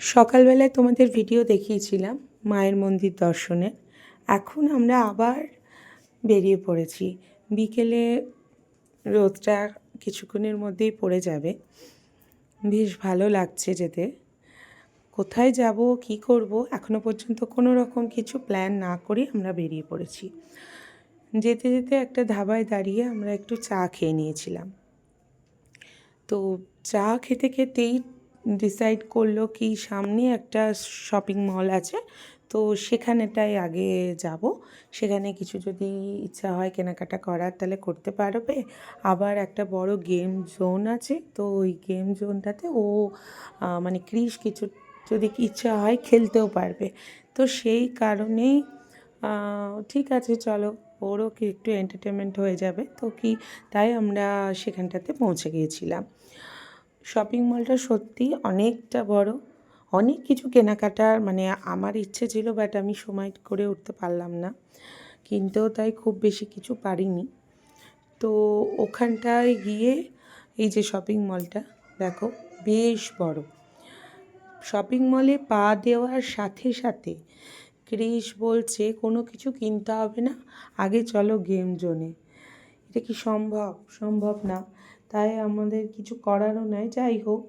সকালবেলায় তোমাদের ভিডিও দেখিয়েছিলাম মায়ের মন্দির দর্শনের। এখন আমরা আবার বেরিয়ে পড়েছি। বিকেলে রোদটা কিছুক্ষণের মধ্যেই পড়ে যাবে। বেশ ভালো লাগছে যেতে। কোথায় যাব, কি করব, এখনো পর্যন্ত কোনো রকম কিছু প্ল্যান না করে আমরা বেরিয়ে পড়েছি। যেতে যেতে একটা ধাবায় দাঁড়িয়ে আমরা একটু চা খেয়ে নিয়েছিলাম। তো চা খেতে খেতেই ডিসাইড করলো কি সামনে একটা শপিং মল আছে, তো সেখানেটাই আগে যাব। সেখানে কিছু যদি ইচ্ছা হয় কেনাকাটা করার তাহলে করতে পারবে। আবার একটা বড় গেম জোন আছে, তো ওই গেম জোনটাতে ও মানে ক্রিস কিছু যদি ইচ্ছা হয় খেলতেও পারবে। তো সেই কারণেই ঠিক আছে চলো, ওরও কি একটু এন্টারটেনমেন্ট হয়ে যাবে, তো কি তাই আমরা সেখানটাতে পৌঁছে গিয়েছিলাম। শপিং মলটা সত্যি অনেকটা বড়, অনেক কিছু কেনাকাটার মানে আমার ইচ্ছে ছিল, বাট আমি সময় করে উঠতে পারলাম না, কিনতেও তাই খুব বেশি কিছু পারিনি। তো ওখানটায় গিয়ে এই যে শপিং মলটা দেখো বেশ বড়। শপিং মলে পা দেওয়ার সাথে সাথে ক্রিস বলছে কোনো কিছু কিনতে হবে না, আগে চলো গেম জোনে। এটা কি সম্ভব না। তাই আমাদের কিছু করারও নাই। যাই হোক,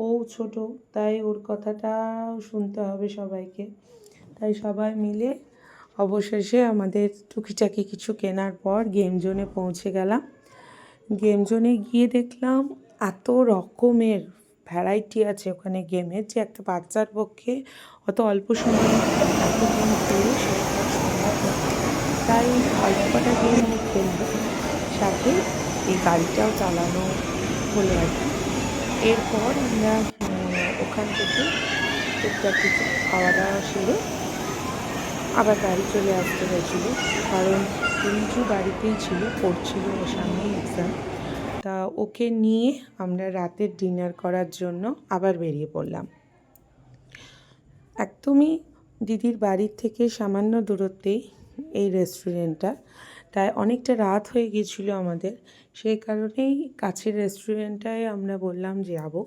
ও ছোট, তাই ওর কথাটাও শুনতে হবে সবাইকে। তাই সবাই মিলে অবশেষে আমাদের টুকিটাকি কিছু কেনার পর গেম জোনে পৌঁছে গেলাম। গেম জোনে গিয়ে দেখলাম এত রকমের ভ্যারাইটি আছে ওখানে গেমের, যে একটা বাচ্চার পক্ষে অত অল্প সময়ে এত গেম খেলে সেটা সম্ভব না। তাই অল্প কটা গেম ও খেলবো, সাথে এই গাড়িটাও চালানো হলো আর কি। এরপর আমরা ওখান থেকে টুকটাক কিছু খাওয়া দাওয়া সেরে আবার বাড়ি চলে আসতে হয়েছিল, কারণ রিঞ্জু বাড়িতেই ছিল, পড়ছিল, ওর সামনেই এক্সাম। তা ওকে নিয়ে আমরা রাতের ডিনার করার জন্য আবার বেরিয়ে পড়লাম। একদমই দিদির বাড়ির থেকে সামান্য দূরত্বেই এই রেস্টুরেন্টটা, তাই অনেকটা রাত হয়ে গিয়েছিল আমাদের। সেই কারণেই কাছের রেস্টুরেন্টটায় আমরা বললাম যে যাবো,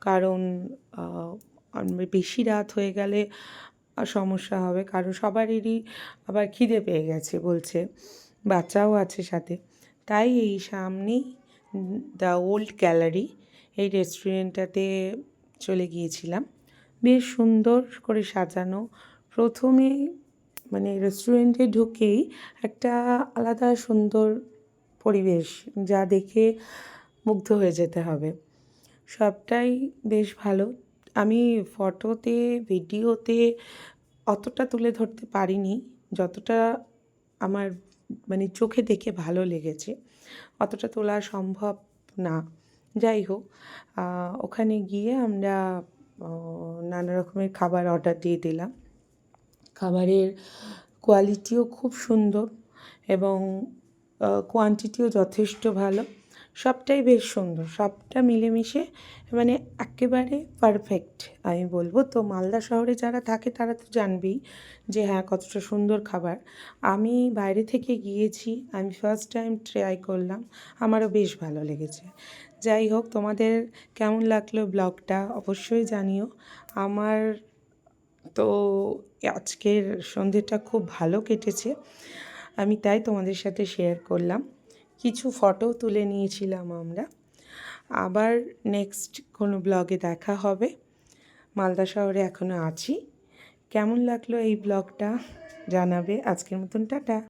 কারণ বেশি রাত হয়ে গেলে সমস্যা হবে, কারণ সবারই আবার খিদে পেয়ে গেছে বলছে, বাচ্চাও আছে সাথে। তাই এই সামনেই দ্য ওল্ড গ্যালারি এই রেস্টুরেন্টটাতে চলে গিয়েছিলাম। বেশ সুন্দর করে সাজানো। প্রথমে মানে রেস্টুরেন্টে ঢুকেই একটা আলাদা সুন্দর পরিবেশ, যা দেখে মুগ্ধ হয়ে যেতে হবে। সবটাই বেশ ভালো। আমি ফটোতে ভিডিওতে অতটা তুলে ধরতে পারিনি, যতটা আমার মানে চোখে দেখে ভালো লেগেছে অতটা তোলা সম্ভব না। যাই হোক, ওখানে গিয়ে আমরা নানা রকমের খাবার অর্ডার দিয়ে দিলাম। খাবারের কোয়ালিটিও খুব সুন্দর এবং কোয়ান্টিটিও যথেষ্ট ভালো। সবটাই বেশ সুন্দর, সবটা মিলেমিশে মানে একেবারে পারফেক্ট আমি বলবো। তো মালদা শহরে যারা থাকে তারা তো জানবেই যে হ্যাঁ কতটা সুন্দর খাবার। আমি বাইরে থেকে গিয়েছি, আমি ফার্স্ট টাইম ট্রাই করলাম, আমারও বেশ ভালো লেগেছে। যাই হোক, তোমাদের কেমন লাগলো ব্লগটা অবশ্যই জানিও। আমার তো আজকের সন্ধেটা খুব ভালো কেটেছে, আমি তাই তোমাদের সাথে শেয়ার করলাম। কিছু ফটো তুলে নিয়েছিলাম আমরা। আবার নেক্সট কোনো ব্লগে দেখা হবে। মালদা শহরে এখনও আছি। কেমন লাগলো এই ব্লগটা জানাবে। আজকের মতন টাটা।